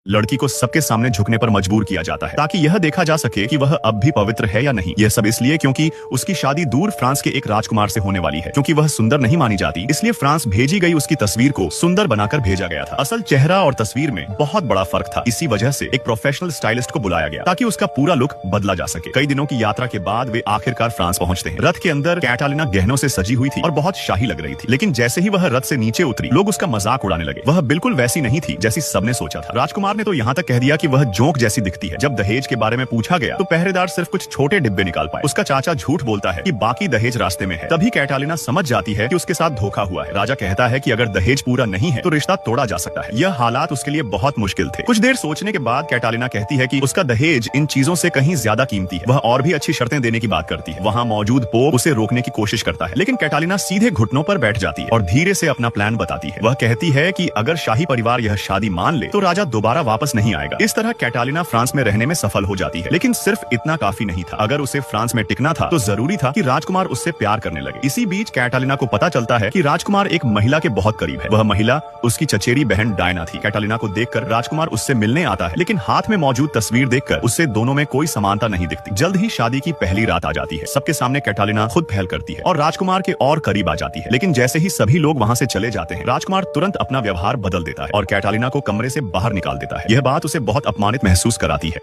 लड़की को सबके सामने झुकने पर मजबूर किया जाता है ताकि यह देखा जा सके कि वह अब भी पवित्र है या नहीं। यह सब इसलिए क्योंकि उसकी शादी दूर फ्रांस के एक राजकुमार से होने वाली है। क्योंकि वह सुंदर नहीं मानी जाती, इसलिए फ्रांस भेजी गई उसकी तस्वीर को सुंदर बनाकर भेजा गया था। असल चेहरा और तस्वीर में बहुत बड़ा फर्क था। इसी वजह से एक प्रोफेशनल स्टाइलिस्ट को बुलाया गया ताकि उसका पूरा लुक बदला जा सके। कई दिनों की यात्रा के बाद वे आखिरकार फ्रांस पहुंचते हैं। रथ के अंदर कैटालिना गहनों से सजी हुई थी और बहुत शाही लग रही थी, लेकिन जैसे ही वह रथ से नीचे उतरी, लोग उसका मजाक उड़ाने लगे। वह बिल्कुल वैसी नहीं थी जैसी सबने सोचा था। राजकुमार ने तो यहाँ तक कह दिया कि वह जोंक जैसी दिखती है। जब दहेज के बारे में पूछा गया तो पहरेदार सिर्फ कुछ छोटे डिब्बे निकाल पाए। उसका चाचा झूठ बोलता है कि बाकी दहेज रास्ते में है। तभी कैटालिना समझ जाती है कि उसके साथ धोखा हुआ है। राजा कहता है कि अगर दहेज पूरा नहीं है तो रिश्ता तोड़ा जा सकता है। यह हालात उसके लिए बहुत मुश्किल थे। कुछ देर सोचने के बाद कैटालिना कहती है कि उसका दहेज इन चीजों से कहीं ज्यादा कीमती है। वह और भी अच्छी शर्तें देने की बात करती है। वहाँ मौजूद पोप उसे रोकने की कोशिश करता है, लेकिन कैटालिना सीधे घुटनों पर बैठ जाती है और धीरे से अपना प्लान बताती है। वह कहती है कि अगर शाही परिवार यह शादी मान ले तो राजा दोबारा वापस नहीं आएगा। इस तरह कैटालिना फ्रांस में रहने में सफल हो जाती है। लेकिन सिर्फ इतना काफी नहीं था। अगर उसे फ्रांस में टिकना था तो जरूरी था कि राजकुमार उससे प्यार करने लगे। इसी बीच कैटालिना को पता चलता है कि राजकुमार एक महिला के बहुत करीब है। वह महिला उसकी चचेरी बहन डायना थी। कैटालिना को देखकर राजकुमार उससे मिलने आता है, लेकिन हाथ में मौजूद तस्वीर देखकर उससे दोनों में कोई समानता नहीं दिखती। जल्द ही शादी की पहली रात आ जाती है। सबके सामने कैटालिना खुद पहल करती है और राजकुमार के और करीब आ जाती है। लेकिन जैसे ही सभी लोग वहाँ से चले जाते हैं, राजकुमार तुरंत अपना व्यवहार बदल देता है और कैटालिना को कमरे से बाहर निकाल देता है। यह बात उसे बहुत अपमानित महसूस कराती है।